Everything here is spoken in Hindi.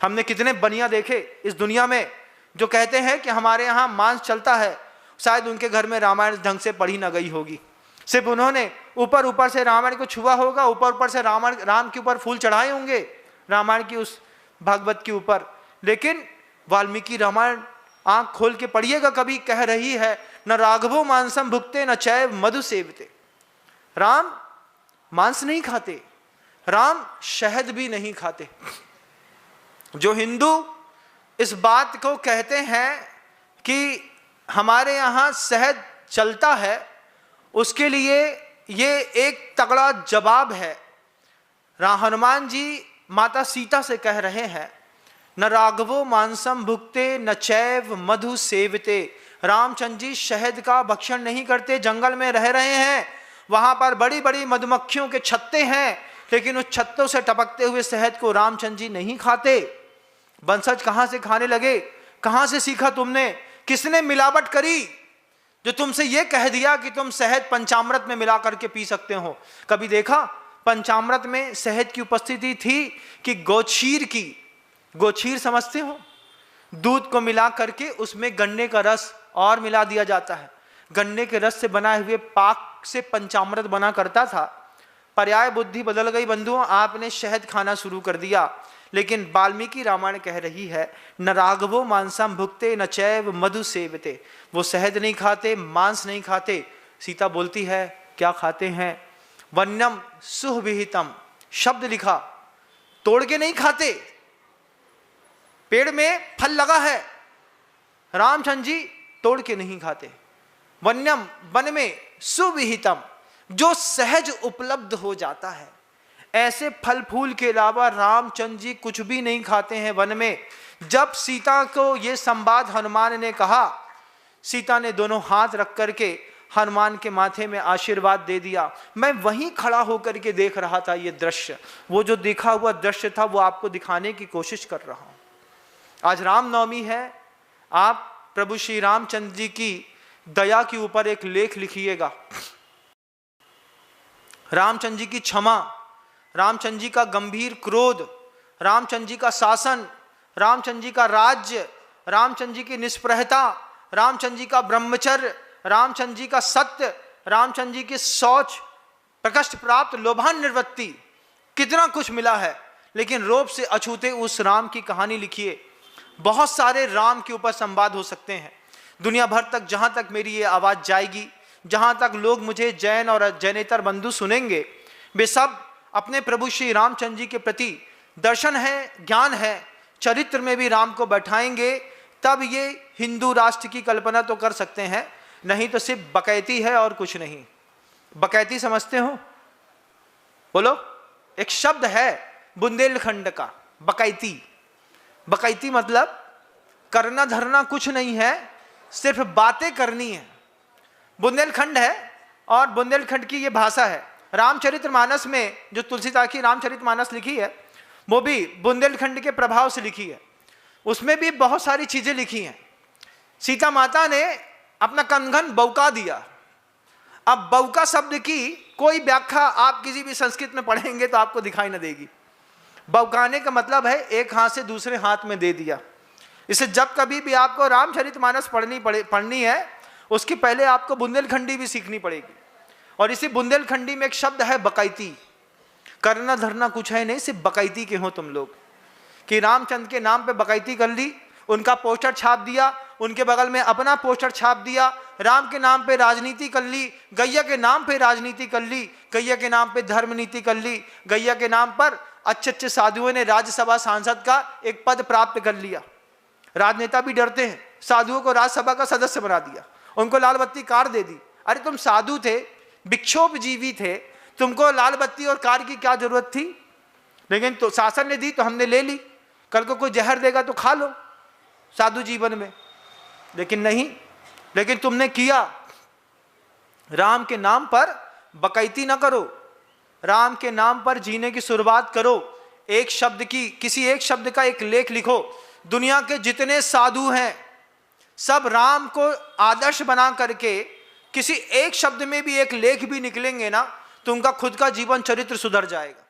हमने कितने बनिया देखे इस दुनिया में जो कहते हैं कि हमारे यहाँ मांस चलता है, शायद उनके घर में रामायण ढंग से पढ़ी ना गई होगी, सिर्फ उन्होंने ऊपर ऊपर से रामायण को छुआ होगा, ऊपर ऊपर से राम के ऊपर फूल चढ़ाए होंगे, रामायण की उस भागवत के ऊपर। लेकिन वाल्मीकि रामायण आंख खोल के पढ़िएगा, कभी कह रही है न राघवो मांसम भुक्ते न चैव मधु सेवते। राम मांस नहीं खाते, राम शहद भी नहीं खाते। जो हिंदू इस बात को कहते हैं कि हमारे यहाँ शहद चलता है, उसके लिए ये एक तगड़ा जवाब है। हनुमान जी माता सीता से कह रहे हैं न राघवो मांसम भुक्ते न चैव मधु सेवते। रामचंद्र जी शहद का भक्षण नहीं करते, जंगल में रह रहे हैं, वहां पर बड़ी बड़ी मधुमक्खियों के छत्ते हैं, लेकिन उस छत्तों से टपकते हुए शहद को रामचंद्र जी नहीं खाते। वंशज कहां से खाने लगे? कहां से सीखा तुमने? किसने मिलावट करी जो तुमसे यह कह दिया कि तुम शहद पंचामृत में मिला करके पी सकते हो? कभी देखा पंचामृत में शहद की उपस्थिति थी कि गोक्षीर की? गोक्षीर समझते हो? दूध को मिला करके उसमें गन्ने का रस और मिला दिया जाता है, गन्ने के रस से बनाए हुए पाक से पंचामृत बना करता था। पर्याय बुद्धि बदल गई बंधुओं, आपने शहद खाना शुरू कर दिया। लेकिन वाल्मीकि रामायण कह रही है न राघवो मांसम भुक्ते न चैव मधु सेवते। वो शहद नहीं खाते, मांस नहीं खाते। सीता बोलती है क्या खाते हैं? वन्यम सुविहितम, शब्द लिखा, तोड़ के नहीं खाते। पेड़ में फल लगा है, रामचंद्र जी तोड़ के नहीं खाते। वन्यम, वन में, सुविहितम, जो सहज उपलब्ध हो जाता है, ऐसे फल फूल के अलावा रामचंद्र जी कुछ भी नहीं खाते हैं वन में। जब सीता को यह संवाद हनुमान ने कहा, सीता ने दोनों हाथ रख करके हनुमान के माथे में आशीर्वाद दे दिया। मैं वहीं खड़ा होकर के देख रहा था ये दृश्य, वो जो देखा हुआ दृश्य था वो आपको दिखाने की कोशिश कर रहा हूं। आज रामनवमी है, आप प्रभु श्री रामचंद्र जी की दया के ऊपर एक लेख लिखिएगा। रामचंद्र जी की क्षमा, रामचंद्र जी का गंभीर क्रोध, रामचंद्र जी का शासन, रामचंद्र जी का राज्य, रामचंद्र जी की निष्प्रहता, रामचंद्र जी का ब्रह्मचर्य, रामचंद्र जी का सत्य, रामचंद्र जी की शौच, प्रकृष्ट प्राप्त, लोभान निवृत्ति, कितना कुछ मिला है। लेकिन रोब से अछूते उस राम की कहानी लिखिए। बहुत सारे राम के ऊपर संवाद हो सकते हैं दुनिया भर तक। जहां तक मेरी ये आवाज जाएगी, जहां तक लोग मुझे जैन और जैनेतर बंधु सुनेंगे, वे सब अपने प्रभु श्री रामचंद्र जी के प्रति दर्शन है, ज्ञान है, चरित्र में भी राम को बैठाएंगे, तब ये हिंदू राष्ट्र की कल्पना तो कर सकते हैं, नहीं तो सिर्फ बकैती है और कुछ नहीं। बकैती समझते हो? बोलो। एक शब्द है बुंदेलखंड का, बकैती। बकैती मतलब करना धरना कुछ नहीं है, सिर्फ बातें करनी है। बुंदेलखंड है और बुंदेलखंड की ये भाषा है। रामचरितमानस में जो तुलसीदास की रामचरितमानस लिखी है वो भी बुंदेलखंड के प्रभाव से लिखी है। उसमें भी बहुत सारी चीजें लिखी हैं। सीता माता ने अपना कंगन बौका दिया। अब बौका शब्द की कोई व्याख्या आप किसी भी संस्कृत में पढ़ेंगे तो आपको दिखाई न देगी। बौकाने का मतलब है एक हाथ से दूसरे हाथ में दे दिया। इसे जब कभी भी आपको रामचरितमानस पढ़नी है, उसकी पहले आपको बुंदेलखंडी भी सीखनी पड़ेगी। और इसी बुंदेलखंडी में एक शब्द है बकैती। करना धरना कुछ है नहीं, सिर्फ बकैती के हो तुम लोग। कि रामचंद्र के नाम पे बकैती कर ली, उनका पोस्टर छाप दिया, उनके बगल में अपना पोस्टर छाप दिया, राम के नाम पे राजनीति कर ली, गैया के नाम पे राजनीति कर ली, गैया के नाम पे धर्म नीति कर ली, गैया के नाम पर अच्छे अच्छे साधुओं ने राज्यसभा सांसद का एक पद प्राप्त कर लिया। राजनेता भी डरते हैं, साधुओं को राज्यसभा का सदस्य बना दिया, उनको लाल बत्ती कार दे दी। अरे तुम साधु थे, भिक्षोपजीवी थे, तुमको लाल बत्ती और कार की क्या जरूरत थी? लेकिन तो शासन ने दी तो हमने ले ली, कल को कोई जहर देगा तो खा लो साधु जीवन में। लेकिन नहीं, लेकिन तुमने किया। राम के नाम पर बकैती ना करो, राम के नाम पर जीने की शुरुआत करो। एक शब्द की, किसी एक शब्द का एक लेख लिखो। दुनिया के जितने साधु हैं सब राम को आदर्श बना करके किसी एक शब्द में भी एक लेख भी निकलेंगे ना, तो उनका खुद का जीवन चरित्र सुधर जाएगा।